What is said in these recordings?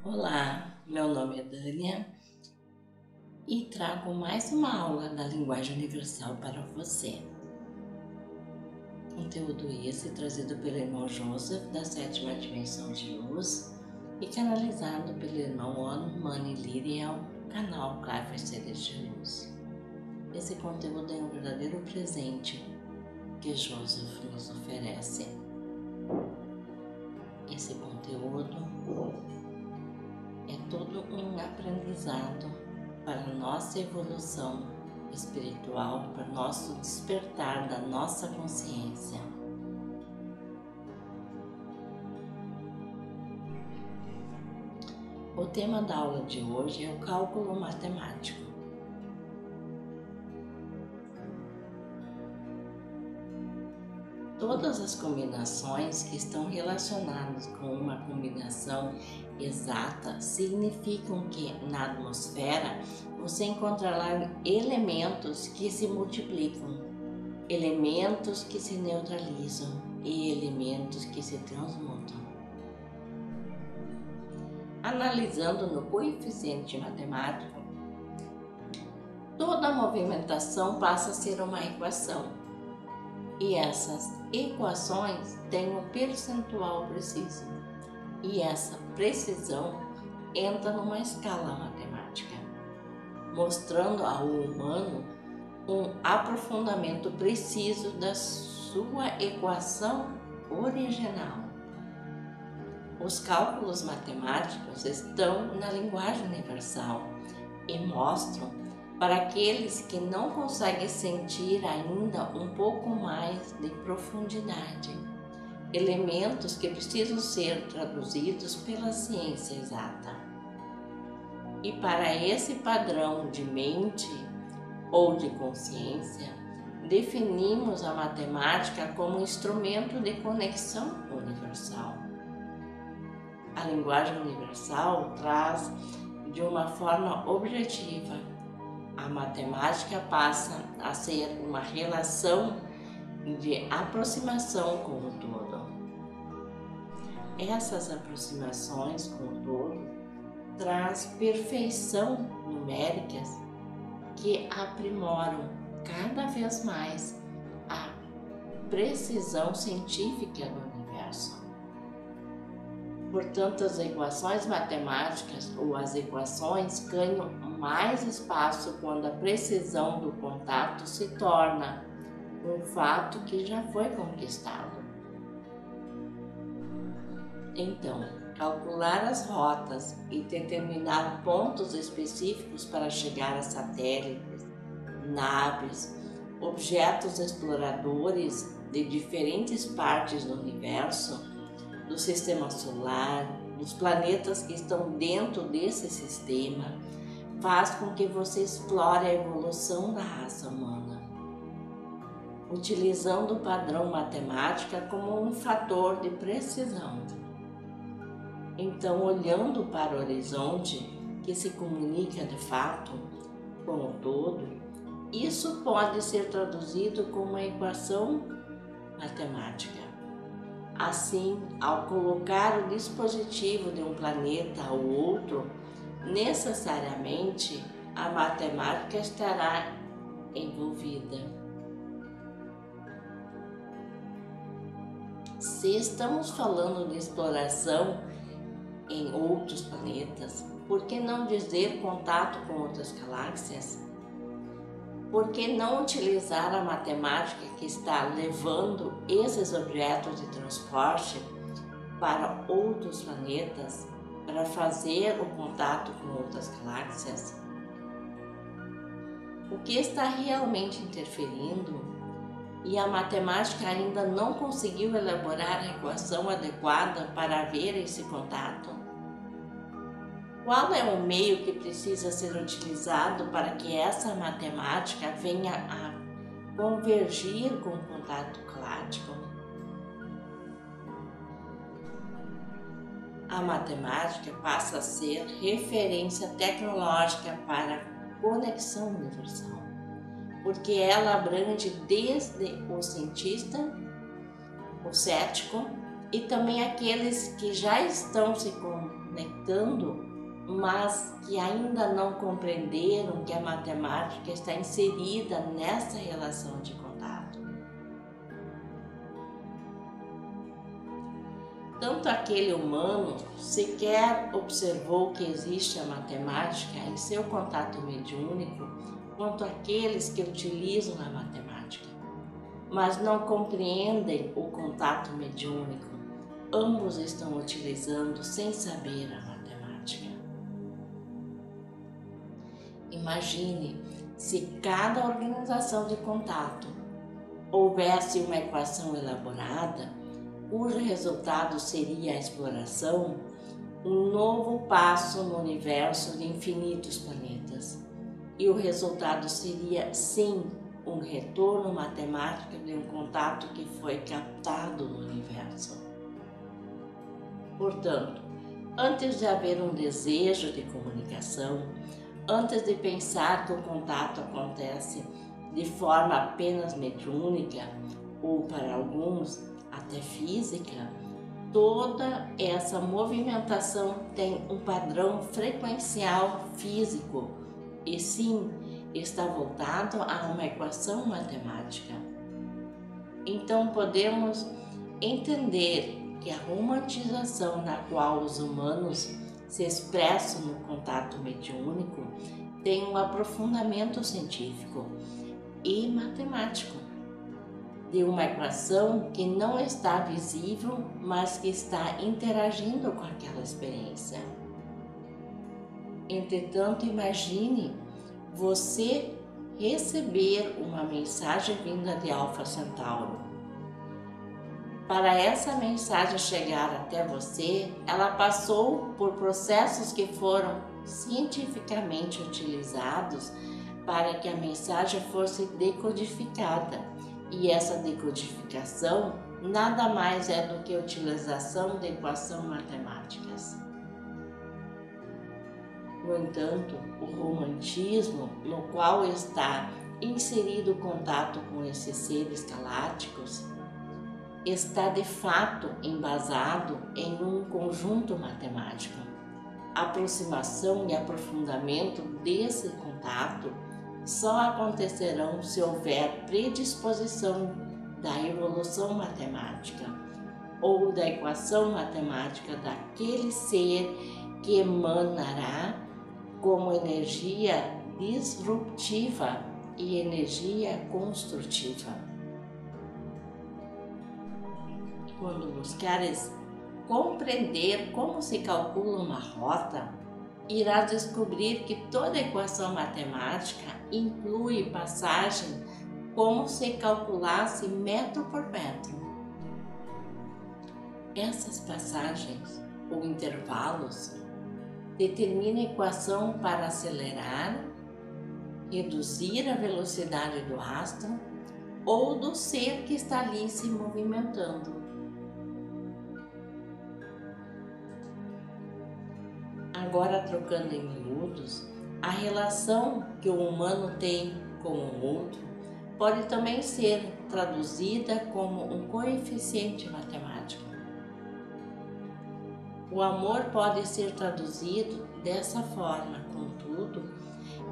Olá, meu nome é Dânia e trago mais uma aula da linguagem universal para você. Conteúdo esse trazido pelo irmão Joseph da sétima dimensão de luz e canalizado pelo irmão On Mani Liriel, canal Clever Seres de Luz. Esse conteúdo é um verdadeiro presente que Joseph nos oferece. Esse conteúdo é todo um aprendizado para a nossa evolução espiritual, para o nosso despertar da nossa consciência. O tema da aula de hoje é o cálculo matemático. Todas as combinações que estão relacionadas com uma combinação exata significam que na atmosfera você encontrará elementos que se multiplicam, elementos que se neutralizam e elementos que se transmutam. Analisando no coeficiente matemático, toda movimentação passa a ser uma equação. E essas equações têm um percentual preciso. E essa precisão entra numa escala matemática, mostrando ao humano um aprofundamento preciso da sua equação original. Os cálculos matemáticos estão na linguagem universal e mostram para aqueles que não conseguem sentir ainda um pouco mais de profundidade, elementos que precisam ser traduzidos pela ciência exata. E para esse padrão de mente ou de consciência, definimos a matemática como um instrumento de conexão universal. A linguagem universal traz de uma forma objetiva. A matemática passa a ser uma relação de aproximação com o todo. Essas aproximações com o todo traz perfeição numéricas que aprimoram cada vez mais a precisão científica do universo. Portanto, as equações matemáticas ou as equações ganham mais espaço quando a precisão do contato se torna um fato que já foi conquistado. Então, calcular as rotas e determinar pontos específicos para chegar a satélites, naves, objetos exploradores de diferentes partes do universo, do sistema solar, dos planetas que estão dentro desse sistema, faz com que você explore a evolução da raça humana, utilizando o padrão matemática como um fator de precisão. Então, olhando para o horizonte que se comunica de fato com o todo, isso pode ser traduzido como uma equação matemática. Assim, ao colocar o dispositivo de um planeta ao outro, necessariamente a matemática estará envolvida. Se estamos falando de exploração em outros planetas, por que não dizer contato com outras galáxias? Por que não utilizar a matemática que está levando esses objetos de transporte para outros planetas para fazer o contato com outras galáxias? O que está realmente interferindo e a matemática ainda não conseguiu elaborar a equação adequada para haver esse contato? Qual é o meio que precisa ser utilizado para que essa matemática venha a convergir com o contato galáctico? A matemática passa a ser referência tecnológica para a conexão universal, porque ela abrange desde o cientista, o cético e também aqueles que já estão se conectando, mas que ainda não compreenderam que a matemática está inserida nessa relação de contato. Tanto aquele humano sequer observou que existe a matemática em seu contato mediúnico, quanto aqueles que utilizam a matemática, mas não compreendem o contato mediúnico. Ambos estão utilizando sem saber a matemática. Imagine se cada organização de contato houvesse uma equação elaborada, cujo resultado seria a exploração, um novo passo no universo de infinitos planetas. E o resultado seria, sim, um retorno matemático de um contato que foi captado no universo. Portanto, antes de haver um desejo de comunicação, antes de pensar que o contato acontece de forma apenas mediúnica, ou para alguns até física, toda essa movimentação tem um padrão frequencial físico e sim, está voltado a uma equação matemática. Então podemos entender que a romantização na qual os humanos se expressam no contato mediúnico tem um aprofundamento científico e matemático de uma equação que não está visível, mas que está interagindo com aquela experiência. Entretanto, imagine você receber uma mensagem vinda de Alfa Centauro. Para essa mensagem chegar até você, ela passou por processos que foram cientificamente utilizados para que a mensagem fosse decodificada. E essa decodificação nada mais é do que a utilização de equações matemáticas. No entanto, o romantismo no qual está inserido o contato com esses seres galácticos está de fato embasado em um conjunto matemático. A aproximação e aprofundamento desse contato só acontecerão se houver predisposição da evolução matemática ou da equação matemática daquele ser que emanará como energia disruptiva e energia construtiva. Quando buscares compreender como se calcula uma rota, irás descobrir que toda equação matemática inclui passagem como se calculasse metro por metro. Essas passagens ou intervalos determinam a equação para acelerar, reduzir a velocidade do astro ou do ser que está ali se movimentando. Agora, trocando em miúdos, a relação que o humano tem com o outro pode também ser traduzida como um coeficiente matemático. O amor pode ser traduzido dessa forma, contudo,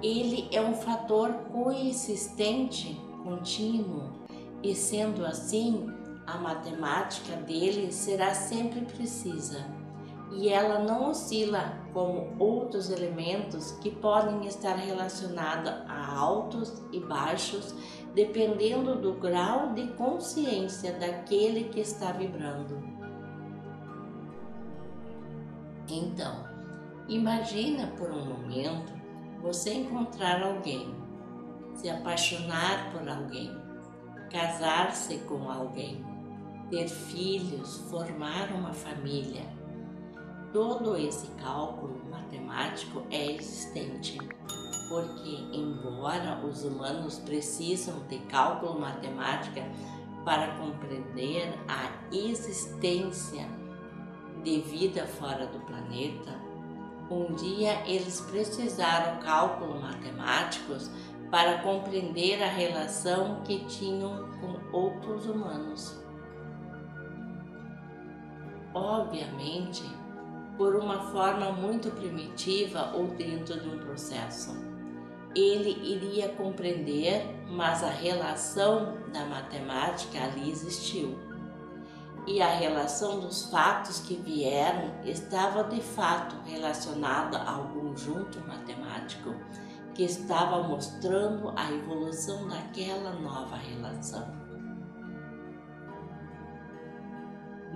ele é um fator coexistente, contínuo, e sendo assim, a matemática dele será sempre precisa. E ela não oscila como outros elementos que podem estar relacionados a altos e baixos, dependendo do grau de consciência daquele que está vibrando. Então, imagina por um momento você encontrar alguém, se apaixonar por alguém, casar-se com alguém, ter filhos, formar uma família. Todo esse cálculo matemático é existente, porque embora os humanos precisam de cálculo matemático para compreender a existência de vida fora do planeta, um dia eles precisaram cálculos matemáticos para compreender a relação que tinham com outros humanos. Obviamente, por uma forma muito primitiva ou dentro de um processo. Ele iria compreender, mas a relação da matemática ali existiu. E a relação dos fatos que vieram estava de fato relacionada ao conjunto matemático, que estava mostrando a evolução daquela nova relação.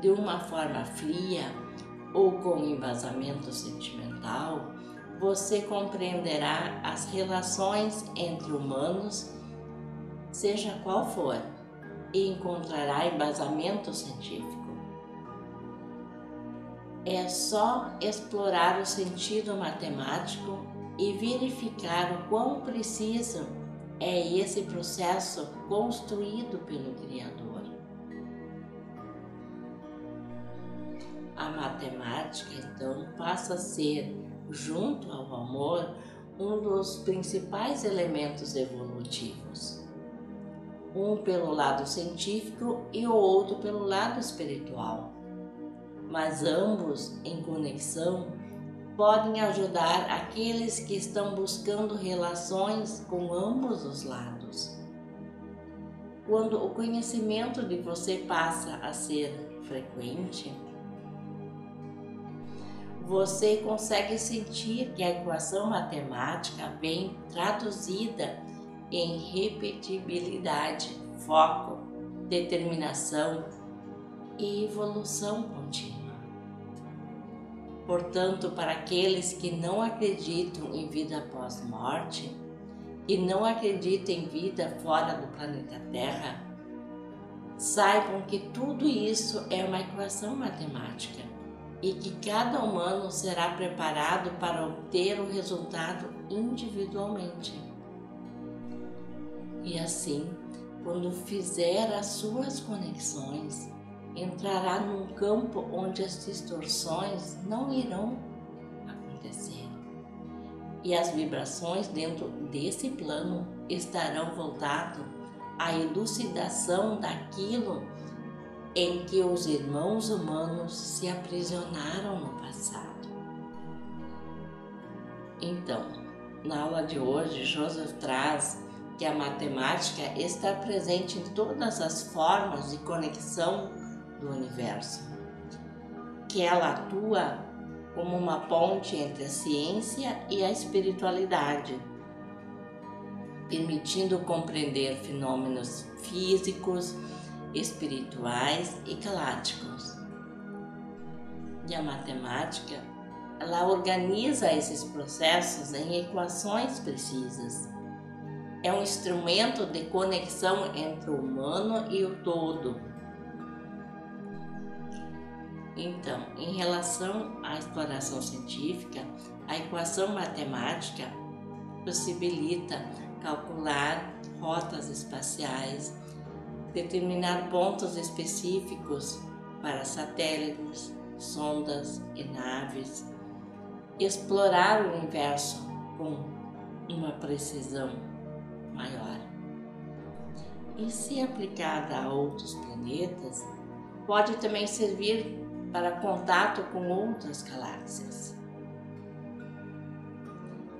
De uma forma fria ou com embasamento sentimental, você compreenderá as relações entre humanos, seja qual for, e encontrará embasamento científico. É só explorar o sentido matemático e verificar o quão preciso é esse processo construído pelo Criador. A matemática, então, passa a ser, junto ao amor, um dos principais elementos evolutivos. Um pelo lado científico e o outro pelo lado espiritual. Mas ambos, em conexão, podem ajudar aqueles que estão buscando relações com ambos os lados. Quando o conhecimento de você passa a ser frequente, você consegue sentir que a equação matemática vem traduzida em repetibilidade, foco, determinação e evolução contínua. Portanto, para aqueles que não acreditam em vida após morte e não acreditam em vida fora do planeta Terra, saibam que tudo isso é uma equação matemática e que cada humano será preparado para obter o resultado individualmente. E assim, quando fizer as suas conexões, entrará num campo onde as distorções não irão acontecer. E as vibrações dentro desse plano estarão voltadas à elucidação daquilo em que os irmãos humanos se aprisionaram no passado. Então, na aula de hoje, Joseph traz que a matemática está presente em todas as formas de conexão do universo, que ela atua como uma ponte entre a ciência e a espiritualidade, permitindo compreender fenômenos físicos, espirituais e galácticos. E a matemática, ela organiza esses processos em equações precisas. É um instrumento de conexão entre o humano e o todo. Então, em relação à exploração científica, a equação matemática possibilita calcular rotas espaciais, determinar pontos específicos para satélites, sondas e naves, explorar o universo com uma precisão maior. E se aplicada a outros planetas, pode também servir para contato com outras galáxias.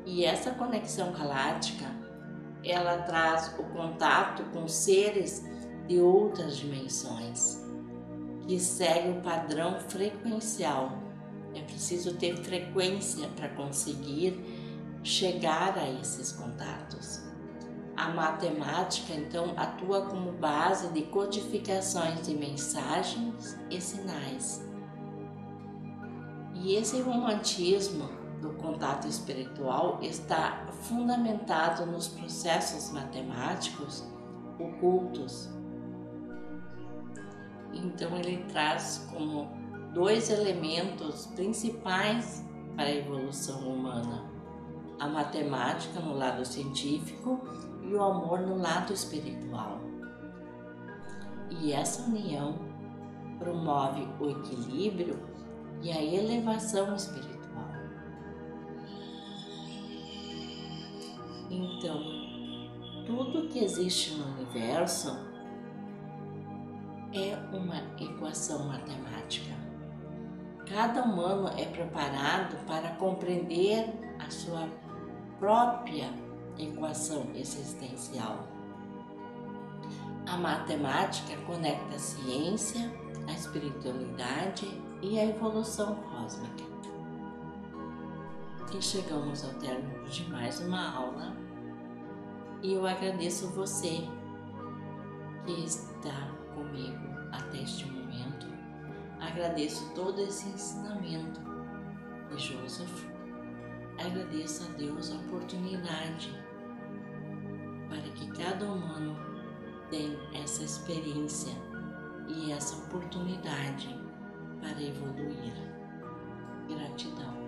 E essa conexão galáctica, ela traz o contato com seres de outras dimensões, que segue o padrão frequencial. É preciso ter frequência para conseguir chegar a esses contatos. A matemática, então, atua como base de codificações de mensagens e sinais. E esse romantismo do contato espiritual está fundamentado nos processos matemáticos ocultos. Então ele traz como dois elementos principais para a evolução humana: a matemática no lado científico e o amor no lado espiritual. E essa união promove o equilíbrio e a elevação espiritual. Então, tudo que existe no universo é uma equação matemática. cada humano é preparado para compreender a sua própria equação existencial. A matemática conecta a ciência, a espiritualidade e a evolução cósmica. E chegamos ao término de mais uma aula e eu agradeço você que está comigo até este momento. Agradeço todo esse ensinamento de Joseph. Agradeço a Deus a oportunidade para que cada humano tenha essa experiência e essa oportunidade para evoluir. Gratidão.